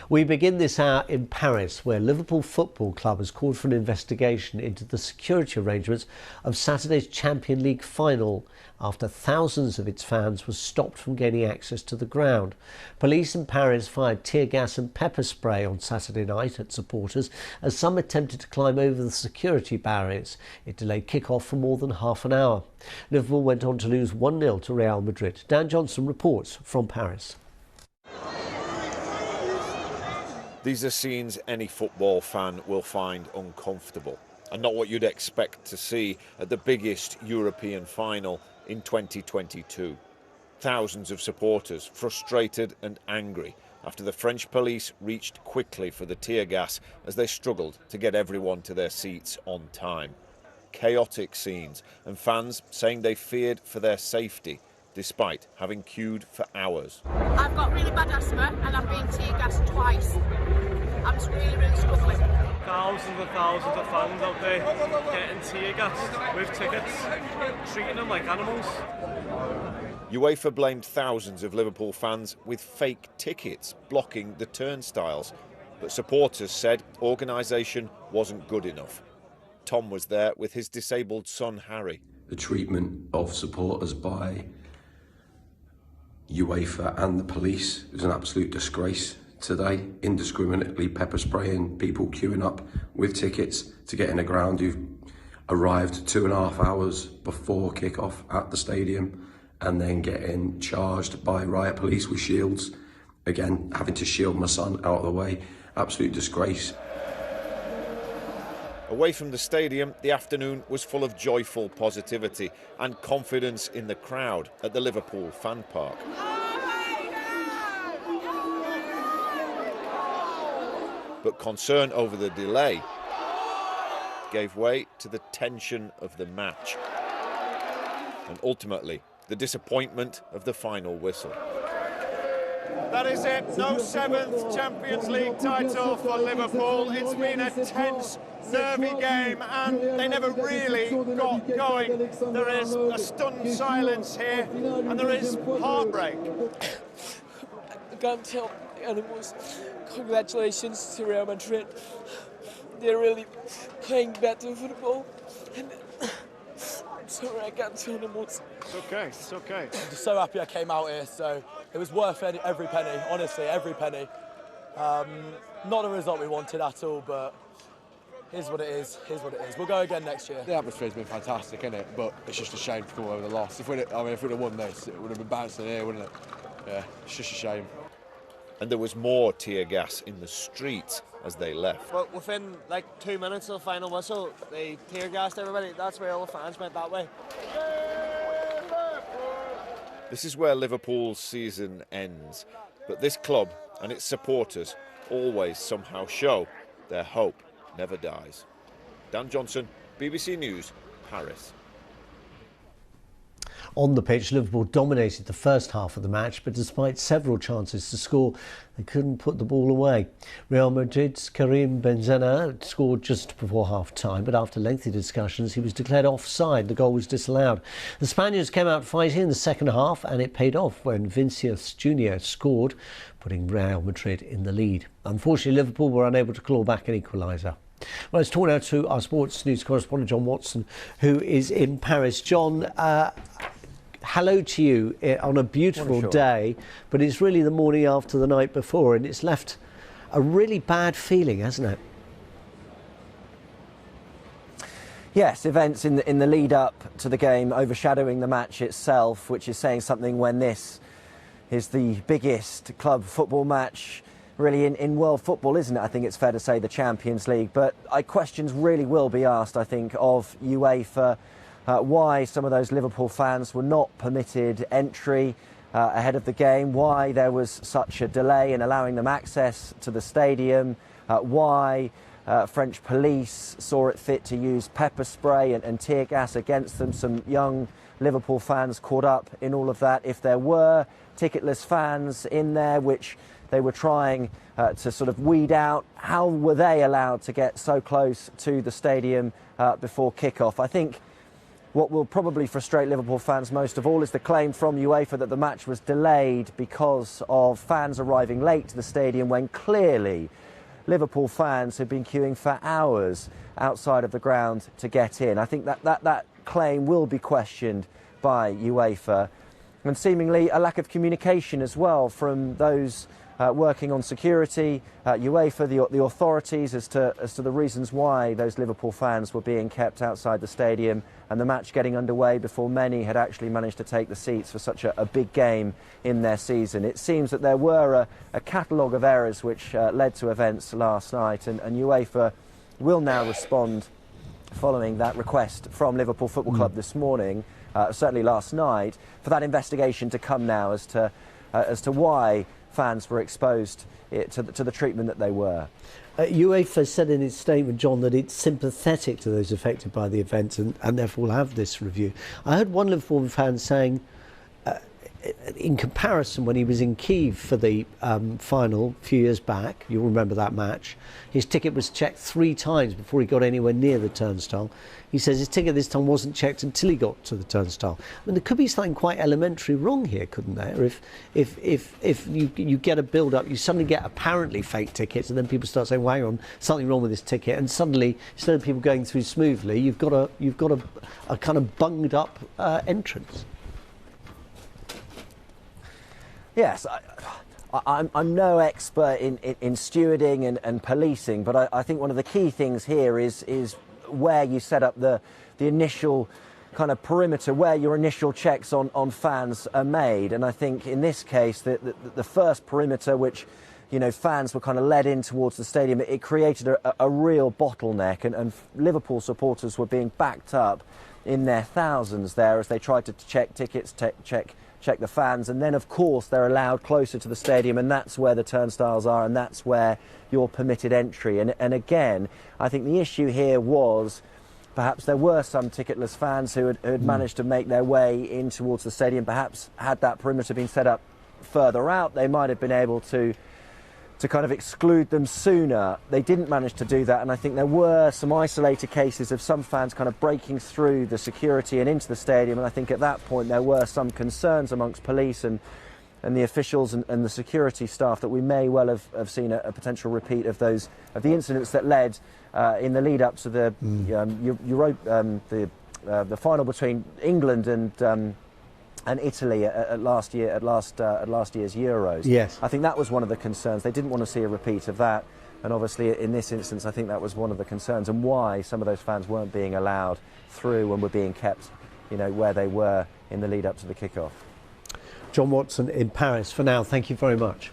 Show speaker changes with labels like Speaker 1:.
Speaker 1: We begin this hour in Paris, where Liverpool Football Club has called for an investigation into the security arrangements of Saturday's Champions League final after thousands of its fans were stopped from gaining access to the ground. Police in Paris fired tear gas and pepper spray on Saturday night at supporters as some attempted to climb over the security barriers. It delayed kick-off for more than half an hour. Liverpool went on to lose 1-0 to Real Madrid. Dan Johnson reports from Paris.
Speaker 2: These are scenes any football fan will find uncomfortable and not what you'd expect to see at the biggest European final in 2022. Thousands of supporters frustrated and angry after the French police reached quickly for the tear gas as they struggled to get everyone to their seats on time. Chaotic scenes and fans saying they feared for their safety despite having queued for hours.
Speaker 3: I've got really bad asthma and I've been tear gassed twice. I'm just really struggling.
Speaker 4: Thousands and thousands of fans out there getting tear gassed with tickets, treating them like animals.
Speaker 2: UEFA blamed thousands of Liverpool fans with fake tickets blocking the turnstiles, but supporters said organisation wasn't good enough. Tom was there with his disabled son Harry.
Speaker 5: The treatment of supporters by UEFA and the police is an absolute disgrace today, indiscriminately pepper spraying people queuing up with tickets to get in the ground who've arrived 2.5 hours before kick-off at the stadium and then getting charged by riot police with shields. Again, having to shield my son out of the way. Absolute disgrace.
Speaker 2: Away from the stadium, the afternoon was full of joyful positivity and confidence in the crowd at the Liverpool fan park. But concern over the delay gave way to the tension of the match and ultimately the disappointment of the final whistle.
Speaker 6: That is it, no 7th Champions League title for Liverpool. It's been a tense, nervy game and they never really got going. There is a stunned silence here and there is heartbreak.
Speaker 7: I can't tell the animals, congratulations to Real Madrid. They're really playing better football. And I'm sorry, I can't tell animals.
Speaker 6: It's okay, it's okay.
Speaker 8: I'm just so happy I came out here, so it was worth every penny, honestly, every penny. Not the result we wanted at all, but here's what it is, We'll go again next year.
Speaker 9: The atmosphere's been fantastic, isn't it? But it's just a shame to come away with a loss. If we'd have won this, it would have been bouncing here, wouldn't it? Yeah, it's just a shame.
Speaker 2: And there was more tear gas in the streets as they left.
Speaker 10: But within like 2 minutes of the final whistle, they tear gassed everybody. That's where all the fans went that way.
Speaker 2: This is where Liverpool's season ends. But this club and its supporters always somehow show their hope never dies. Dan Johnson, BBC News, Paris.
Speaker 1: On the pitch, Liverpool dominated the first half of the match, but despite several chances to score, they couldn't put the ball away. Real Madrid's Karim Benzema scored just before half-time, but after lengthy discussions, he was declared offside. The goal was disallowed. The Spaniards came out fighting in the second half, and it paid off when Vinicius Jr. scored, putting Real Madrid in the lead. Unfortunately, Liverpool were unable to claw back an equaliser. Well, let's talk now to our sports news correspondent, John Watson, who is in Paris. John, hello to you on a beautiful day, but it's really the morning after the night before, and it's left a really bad feeling, hasn't it?
Speaker 11: Yes, events in the lead up to the game overshadowing the match itself, which is saying something when this is the biggest club football match really in world football, isn't it? I think it's fair to say the Champions League, but questions really will be asked, I think, of UEFA. Why some of those Liverpool fans were not permitted entry ahead of the game, why there was such a delay in allowing them access to the stadium, why French police saw it fit to use pepper spray and tear gas against them. Some young Liverpool fans caught up in all of that. If there were ticketless fans in there, which they were trying to sort of weed out, how were they allowed to get so close to the stadium before kick-off? I think what will probably frustrate Liverpool fans most of all is the claim from UEFA that the match was delayed because of fans arriving late to the stadium when clearly Liverpool fans had been queuing for hours outside of the ground to get in. I think that claim will be questioned by UEFA, and seemingly a lack of communication as well from those working on security, UEFA, the authorities, as to the reasons why those Liverpool fans were being kept outside the stadium and the match getting underway before many had actually managed to take the seats for such a big game in their season. It seems that there were a catalogue of errors which led to events last night, and UEFA will now respond following that request from Liverpool Football Club this morning, certainly last night, for that investigation to come now as to why fans were exposed to the treatment that they were.
Speaker 1: UEFA said in its statement, John, that it's sympathetic to those affected by the event and therefore will have this review. I heard one Liverpool fan saying, in comparison, when he was in Kiev for the final a few years back, you'll remember that match, his ticket was checked 3 times before he got anywhere near the turnstile. He says his ticket this time wasn't checked until he got to the turnstile. I mean, there could be something quite elementary wrong here, couldn't there? If you get a build-up, you suddenly get apparently fake tickets, and then people start saying, well, hang on, something wrong with this ticket, and suddenly, instead of people going through smoothly, you've got a kind of bunged up entrance.
Speaker 11: Yes, I'm no expert in stewarding and policing, but I think one of the key things here is where you set up the initial kind of perimeter, where your initial checks on fans are made. And I think in this case, the first perimeter, which, you know, fans were kind of led in towards the stadium, it created a real bottleneck, and Liverpool supporters were being backed up in their thousands there as they tried to check tickets, check the fans, and then of course they're allowed closer to the stadium, and that's where the turnstiles are, and that's where you're permitted entry. And again, I think the issue here was perhaps there were some ticketless fans who had managed to make their way in towards the stadium. Perhaps had that perimeter been set up further out, they might have been able to kind of exclude them sooner. They didn't manage to do that, and I think there were some isolated cases of some fans kind of breaking through the security and into the stadium, and I think at that point there were some concerns amongst police and the officials and the security staff that we may well have seen a potential repeat of the incidents that led in the lead up to the final between England and Italy at last year's Euros.
Speaker 1: Yes.
Speaker 11: I think that was one of the concerns. They didn't want to see a repeat of that, and obviously in this instance I think that was one of the concerns, and why some of those fans weren't being allowed through and were being kept, you know, where they were in the lead up to the kickoff.
Speaker 1: John Watson in Paris. For now, thank you very much.